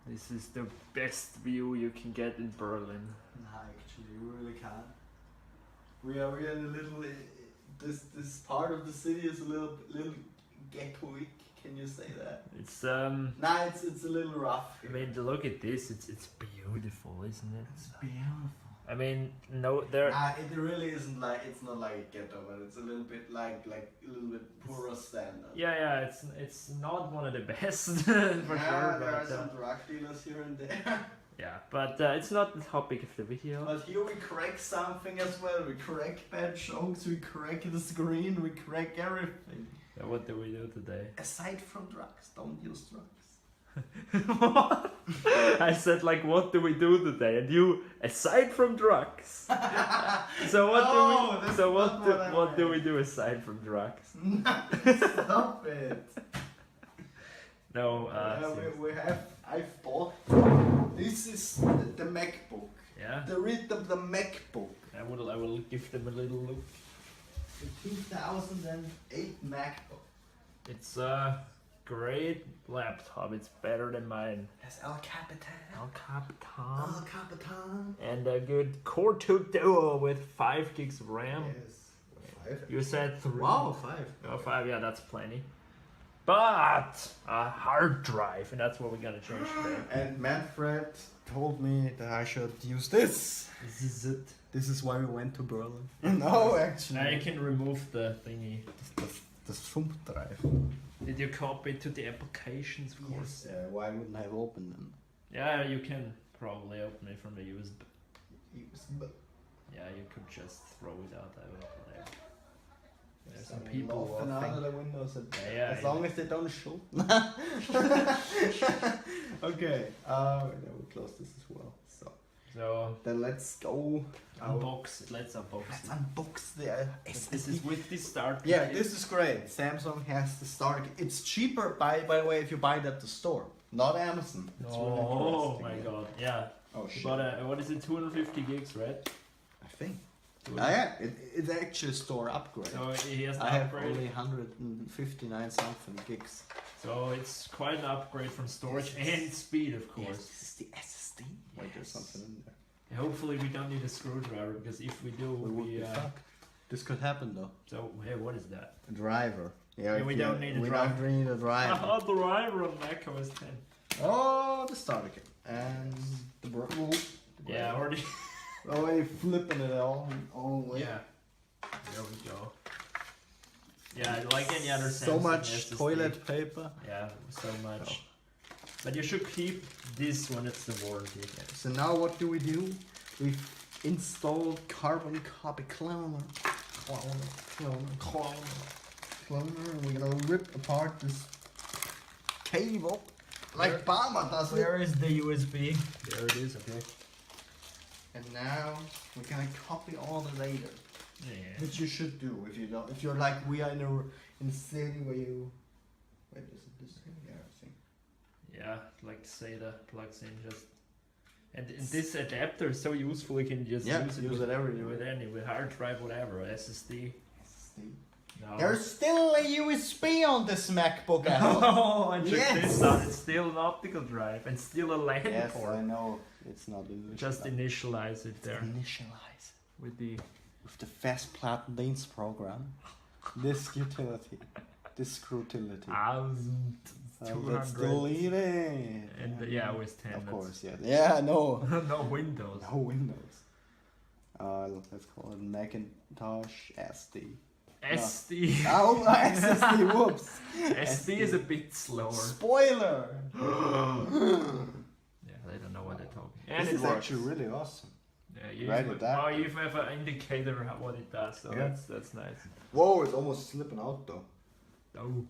This is the best view you can get in Berlin. Nah, actually, you really can't. We are in a little. This part of the city is a little ghettoic. Can you say that? It's Nah, it's a little rough. I mean, look at this. It's beautiful, isn't it? It's beautiful. I mean, no, there. Nah, it really isn't like, it's not like a ghetto, but it's a little bit like a little bit poorer standard. Yeah, it's not one of the best for sure. There are But, some drug dealers here and there. yeah, but it's not the topic of the video. But here we crack something as well. We crack bad jokes, we crack the screen, we crack everything. So what do we do today? Aside from drugs, don't use drugs. What? I said like, what do we do today? And you, aside from drugs. So what No, do we? that's So not what I what do meant. we do aside from drugs? Stop it. No. I've bought. This is the MacBook. Yeah. The MacBook. I will give them a little look. The 2008 MacBook. It's a great laptop. It's better than mine. Has El Capitan. El Capitan. El Capitan. And a good Core 2 Duo with 5 gigs of RAM. Yes. 5. You said 3. Wow, 5. Oh, 5, yeah, that's plenty. But a hard drive, and that's what we're gonna change today. And Manfred told me that I should use this. This is it. This is why we went to Berlin. No, actually. Now you can remove the thingy. The thumb drive. Did you copy it to the applications, of course? Yes. Why wouldn't I have opened them? Yeah, you can probably open it from the USB. USB. Yeah, you could just throw it out. Whatever. There's some Some people laughing walking. out of the windows. Yeah, As long as they don't shoot. Okay. We'll close this as well. So Then let's go. unbox it. Let's unbox Let's it. unbox the This is with the start. Yeah, kit. this is great. Samsung has the starter kit. It's cheaper, by the way, if you buy it at the store, not Amazon. It's really Oh interesting, my yeah. god! Yeah. Oh You shit! bought a, what is it? 250 gigs, right? I think. Two- Yeah, it's actually a store upgrade. So he has the I have upgrade. only 159 something gigs. So it's quite an upgrade from storage and speed, of course. Yes, this is the SSD. Wait, there's something in there. And hopefully we don't need a screwdriver, because if we do, We would be fucked. This could happen though. So hey, what is that? A driver. Yeah, we don't need a we driver. don't need a driver. Ah, driver on Mac OS 10. Oh, the starter kit. And the Yeah, already. already flipping it all the way. Yeah. There we go. Yeah, like any other So Samsung much SSD. toilet paper. Yeah, so much. But you should keep this one, it's the warranty. So now what do? We've installed carbon copy cloner. Cloner. And we're gonna rip apart this cable like Bama does it. Where is the USB? There it is, okay. And now we're gonna copy all the data. Yeah. Which you should do if you don't. If you're like we are in a city where you. Wait, is it this thing? Yeah, I think. Yeah, like SATA plugs in just. And this adapter is so useful, you can just use it with everywhere. with hard drive, whatever, SSD. SSD. No. There's still a USB on this MacBook. Oh, and check Yes. this out. It's still an optical drive and still a LAN Yes, I port. know. It's not initialized. Just initialize it there Initialize with the. with the Festplattendienst program. Disk utility. Disk utility. 1200. Let's delete it. And yeah, with 10. Of course, yeah. Yeah, no. No Windows. No Windows. Let's call it Macintosh SD. SD. Oh, SSD, whoops. SD is a bit slower. Spoiler! Yeah, they don't know what they're talking. And This it is works. actually really awesome. Yeah, you Write it down. Well, you have an indicator of what it does, so Yeah. that's nice. Whoa, it's almost slipping out though. Oh,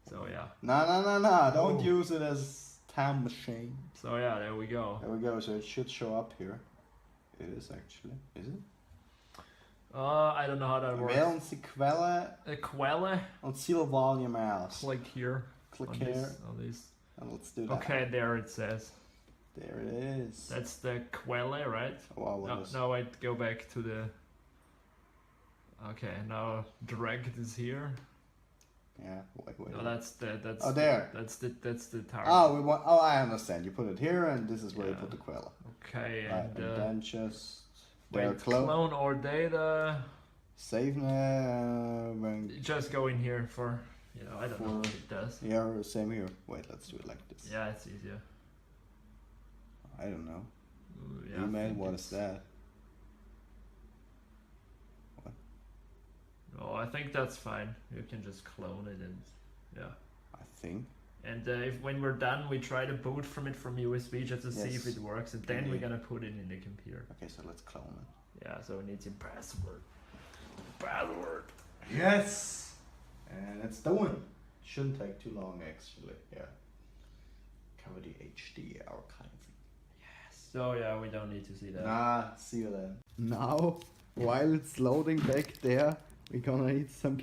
so yeah, No, don't Oh. use it as time machine. so yeah, there we go. There we go, so it should show up here. It is actually. Is it? I don't know how that works. Wählen Sie Quelle A Quelle, und Ziel Volume aus. click here. Click on here, This, on this. and let's do that. Okay, there it says. There it is. That's the Quelle, right? Wow, what No, is- no, wait, go back to the. Okay, now drag this here. Yeah, wait. No, that's the Oh, there. That's the target. Oh, we want. Oh, I understand. You put it here, and this is where you Yeah. put the quella. Okay, Right, and and then just there wait, clone all data. Save now. Just go in here for I don't know what it does. Yeah, same here. Wait, let's do it like this. Yeah, it's easier. I don't know. Yeah, I Email. think What it's- is that? Oh, I think that's fine. You can just clone it and yeah. I think. And if when we're done, we try to boot from it from USB just to see if Yes. it works, and then Okay. we're gonna put it in the computer. Okay, so let's clone it. Yeah, so it needs your password. Password. Yes. And it's done. Shouldn't take too long, actually. Yeah. Cover the HD archive. So yeah, we don't need to see that. Nah, see you then. Now, while it's loading back there, we're gonna eat some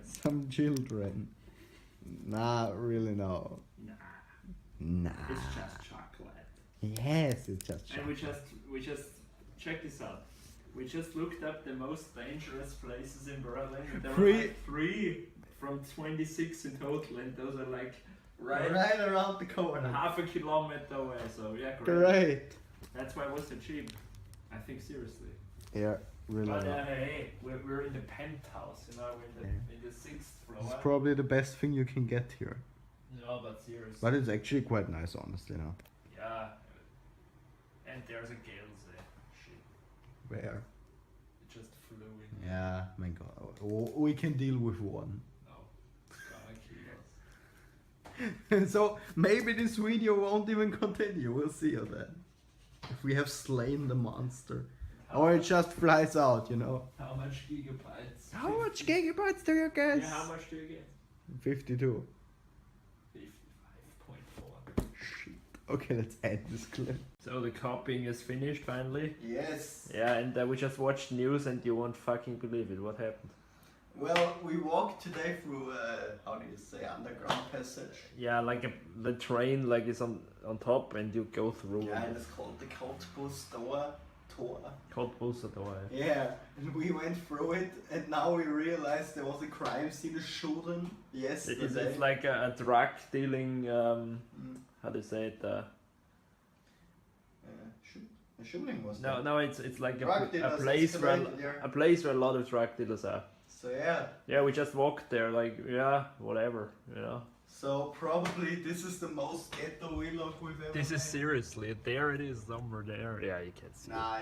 some children. Nah, really no. Nah. It's just chocolate. Yes, it's just And we just check this out. We just looked up the most dangerous places in Berlin. And there were like 3 from 26 in total, and those are like right around the corner. half a kilometer away. So yeah, great. Great. That's why it was so cheap. I think seriously. Yeah, really. But hey, we're in the penthouse, we're in the 6th floor. It's probably the best thing you can get here. No, but seriously. But it's actually quite nice, honestly, now. Yeah. And there's a Gelse. Shit. Where? It just flew in. Yeah, my god. We can deal with one. No. It's gonna kill us. So maybe this video won't even continue. We'll see you then. If we have slain the monster. Or it just flies out, How much gigabytes? How much gigabytes do you get? Yeah, how much do you get? 52. 55.4. Shit. Okay, let's end this clip. So the copying is finished finally. Yes. Yeah, and we just watched news and you won't fucking believe it. What happened? Well, we walked today through how do you say, underground passage. Yeah, like the train like is on top and you go through. Yeah, and it's called the Kreuzberg Tor. Cottbus door. Yeah, and we went through it, and now we realized there was a crime scene shooting yesterday. It's like a drug dealing. How do you say it? A shooting was No, there. no, it's like a Drug dealers place where escalated there. a place where a lot of drug dealers are. So yeah. Yeah, we just walked there, like whatever. So probably this is the most ghetto vlog we've ever This is made. seriously, there it is, somewhere there. Yeah, you can see. Nah,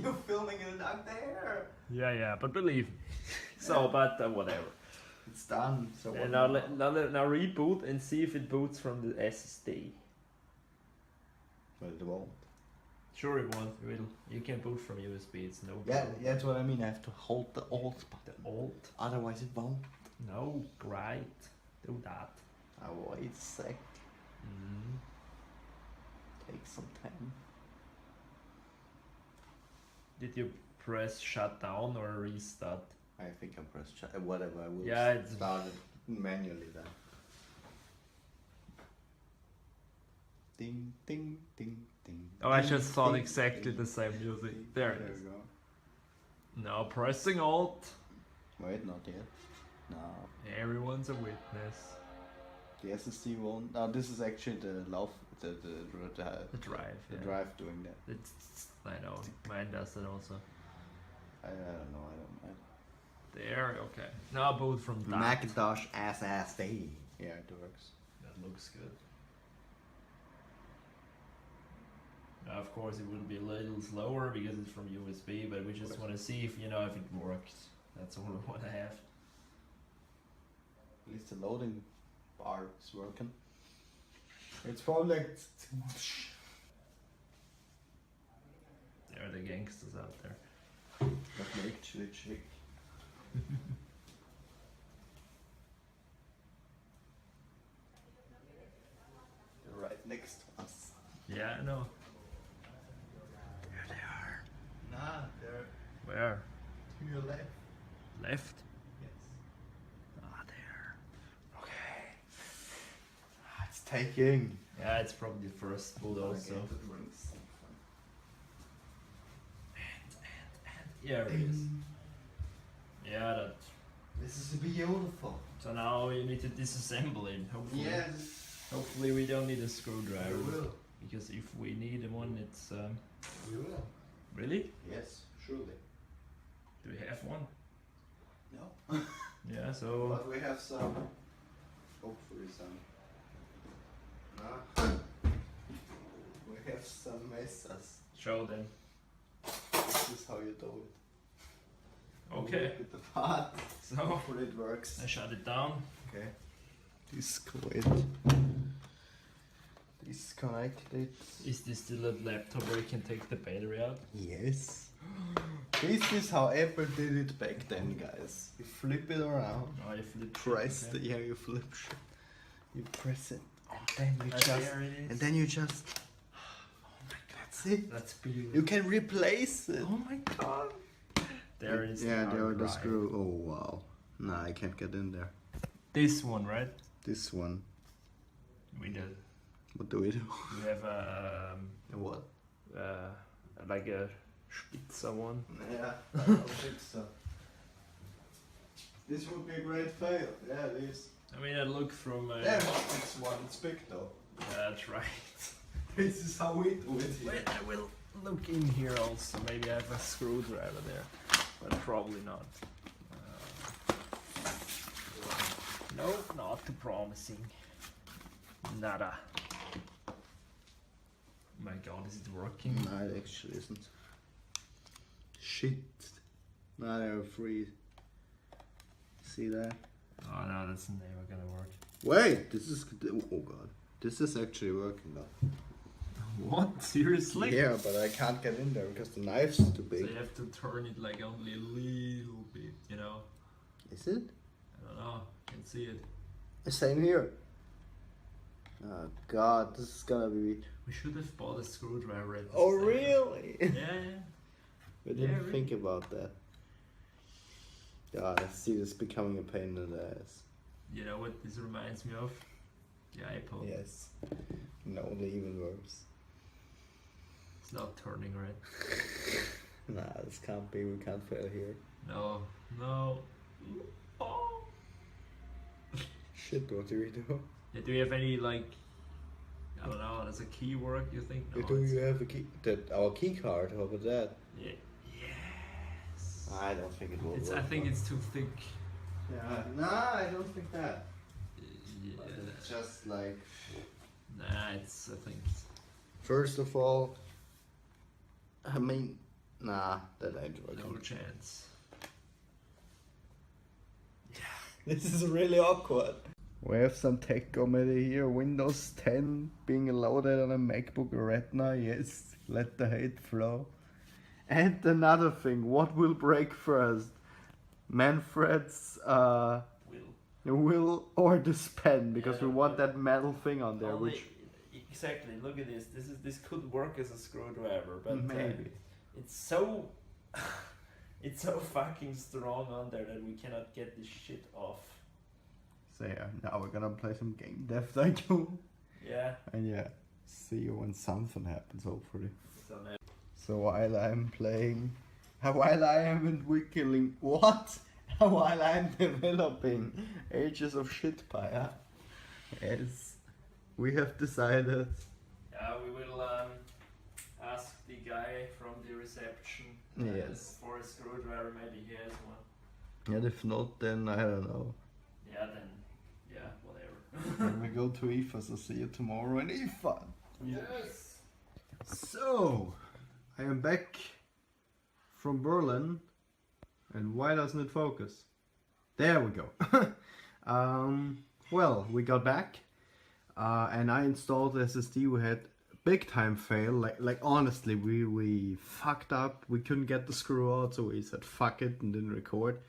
you're filming it out there. Yeah, but believe me. So, but whatever. It's done. So And what now reboot and see if it boots from the SSD. But it won't. Sure, it won't. It will. You can boot from USB. It's no. Yeah, problem. that's what I mean. I have to hold the alt button. Alt. Otherwise it won't. No, great. Do that. Oh, wait a sec. Mm. Take some time. Did you press shut down or restart? I think I pressed whatever. I will Yeah, it's- start it manually then. Ding, ding, ding, ding. Oh, I ding, just thought ding, exactly ding, the same music. ding. There it is. we go. Now pressing Alt. Wait, not yet. No. Everyone's a witness. The SSD won't. No, this is actually the love, the The drive. the Yeah. drive doing that. It's, I know. Mine does that also. I don't know. There. Okay. Now boot from that. Macintosh SSD. Yeah, it works. That looks good. Now, of course, it will be a little slower because it's from USB, but we just want to see if if it works. That's all we want to have. At least the loading bar is working. It's probably like. There are the gangsters out there. That makes it shake. They're right next to us. Yeah, I know. There they are. Nah, they're Where? to your left. Left? Yes. Ah, there. Okay. It's taking. Yeah, it's probably the first boot also. Okay, that rings. And. Yeah, it is. Yeah, that. This is beautiful. So now you need to disassemble it. Hopefully. Yes. Hopefully we don't need a screwdriver. We will. Because if we need one, it's. We will. Really? Yes, surely. Do we have one? No. Yeah. So. But we have some. Hopefully some. We have some messes. Show them. This is how you do it. Okay. Look at the part. So Hopefully it works. I shut it down. Okay. Disconnect it. Is this still a laptop where you can take the battery out? Yes. This is how Apple did it back then, guys. You flip it around. Oh, you flip. Press okay. the you flip shit. You press it, and then you And just there it is. and then you just. Oh my God, that's it. That's beautiful. You can replace it. Oh my god. There it is. Yeah, the there are hard the drive. screw. Oh wow. Nah, I can't get in there. This one, right? This one. We do. What do we do? We have a What? like a Spitzer one. Yeah, I don't think so. This would be a great fail. Yeah, it is. I mean, I look from. Yeah, it's one. It's big though. That's right. This is how we do it here. Wait, I will look in here also. Maybe I have a screwdriver there, but probably not. No, not too promising. Nada. My god, is it working? No, it actually isn't. Shit. Now they're free. See that? Oh no, that's never gonna work. Wait, this is. Oh god. This is actually working now. What? Seriously? Yeah, but I can't get in there because the knife's too So big. you have to turn it like only a little bit, you know? Is it? I don't know. Can see it. Same here. Oh god, this is gonna be. We should have bought a screwdriver at the Oh start. really? Yeah. We didn't Yeah, really. think about that. God, I see this becoming a pain in the ass. You know what this reminds me of? The iPod. Yes. No, even worse. It's not turning right. Nah, this can't be. We can't fail here. No. No. Oh. Shit, what do we do? Yeah, do you have any like I don't know, does a key work you think? No, Do it's- you have a key? Our key card? How about that? Yeah. Yes. I don't think it will. It's work, I think but- it's too thick. Yeah. Nah, I don't think that. Yeah. But it's just like. Nah, it's I think it's, First of all, I mean, nah, that ain't working. no chance. This is really awkward. We have some tech comedy here. Windows 10 being loaded on a MacBook Retina. Yes, let the hate flow. And another thing, what will break first? Manfred's will or this pen? Because Yeah, we want but- that metal thing on there, Only- which exactly. Look at this. This could work as a screwdriver, but maybe. it's so it's so fucking strong on there that we cannot get this shit off. So yeah, now we're gonna play some game dev tycoon. Yeah. And yeah, see you when something happens, hopefully. So now, So while I'm playing, while I am entwickling, what? While I'm developing Ages of Shitpire, yes, we have decided. yeah, we will ask the guy from the reception Yes. for a screwdriver. Maybe he has one. And if not, then I don't know. Yeah, then yeah, whatever. Then we go to IFA, so see you tomorrow in IFA. Yes. So, I am back from Berlin, and why doesn't it focus? There we go. Well, we got back, and I installed the SSD. We had big time fail. Like honestly, we fucked up. We couldn't get the screw out, so we said fuck it and didn't record.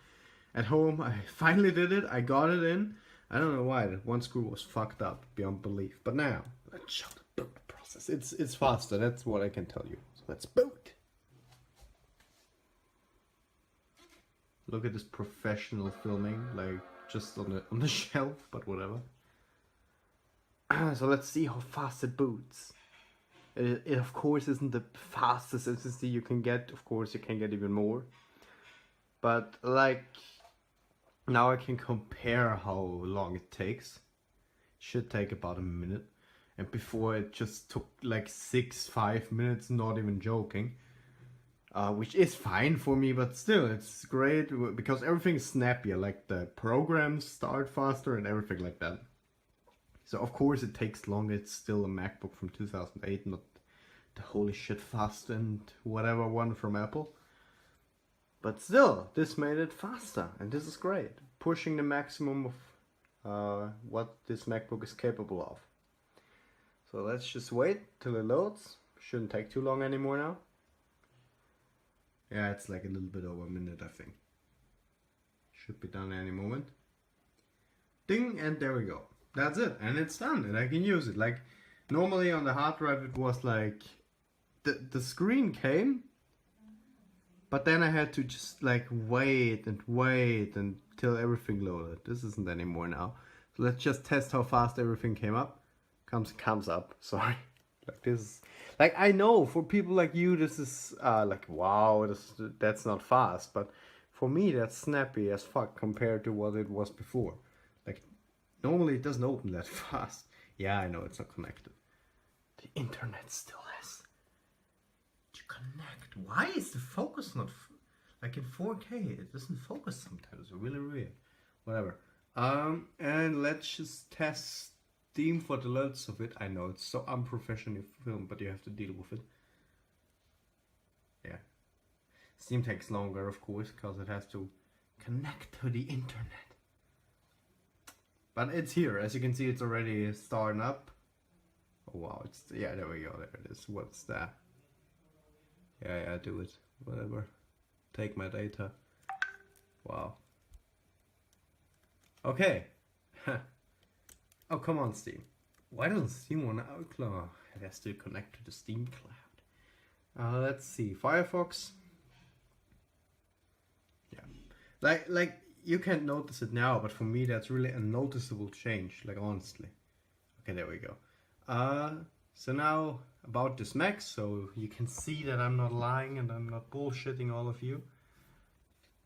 At home, I finally did it. I got it in. I don't know why. That one screw was fucked up beyond belief. But now, let's show the boot process. It's faster. That's what I can tell you. So let's boot. Look at this professional filming, like just on the shelf, but whatever. So let's see how fast it boots. It of course isn't the fastest SSD you can get. Of course you can get even more. But like Now I can compare how long it takes. Should take about a minute. And before it just took like 5 minutes, not even joking. Which is fine for me, but still, it's great because everything's snappier. Like the programs start faster and everything like that. So of course it takes longer. It's still a MacBook from 2008, not the holy shit fast and whatever one from Apple. But still, this made it faster, and this is great. Pushing the maximum of what this MacBook is capable of. So let's just wait till it loads. Shouldn't take too long anymore now. Yeah, it's like a little bit over a minute, I think. Should be done any moment. Ding, and there we go. That's it, and it's done, and I can use it. Like, normally on the hard drive it was like, the screen came, but then I had to just like wait until everything loaded. This isn't anymore now. So let's just test how fast everything came up. Comes up, sorry. Like this, like I know for people like you this is like wow, that's not fast, but for me that's snappy as fuck compared to what it was before. Like normally it doesn't open that fast. Yeah, I know it's not connected. The internet still has to connect. Why is the focus not like in 4K? It doesn't focus sometimes. Really weird. Whatever. And let's just test Steam for the loads of it. I know it's so unprofessional film, but you have to deal with it. Yeah. Steam takes longer, of course, because it has to connect to the internet. But it's here. As you can see, it's already starting up. Oh wow, it's, yeah, there we go. There it is. What's that? Yeah, do it. Whatever. Take my data. Wow. Okay. Oh, come on, Steam. Why doesn't Steam want to outlaw? It has to connect to the Steam cloud. Let's see. Firefox. Yeah. Like you can't notice it now, but for me that's really a noticeable change. Like honestly. Okay, there we go. So now about this Mac, so you can see that I'm not lying and I'm not bullshitting all of you.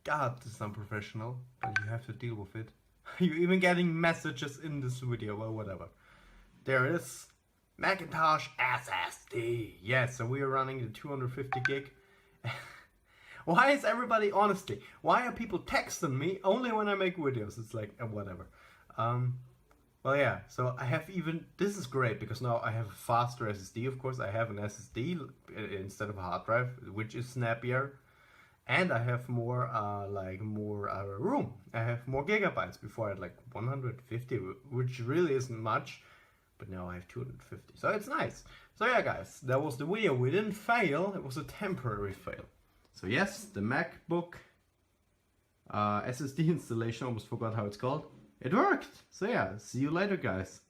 God, this is unprofessional, but you have to deal with it. You're even getting messages in this video, well, whatever. There it is. Macintosh SSD. Yes, so we are running the 250 gig. Why is everybody, honestly, why are people texting me only when I make videos? It's like, whatever. Well, yeah, so I have even, this is great because now I have a faster SSD, of course. I have an SSD instead of a hard drive, which is snappier. And I have more room. I have more gigabytes. Before I had like 150, which really isn't much. But now I have 250. So it's nice. So yeah, guys, that was the video. We didn't fail. It was a temporary fail. So yes, the MacBook SSD installation, almost forgot how it's called. It worked. So yeah, see you later, guys.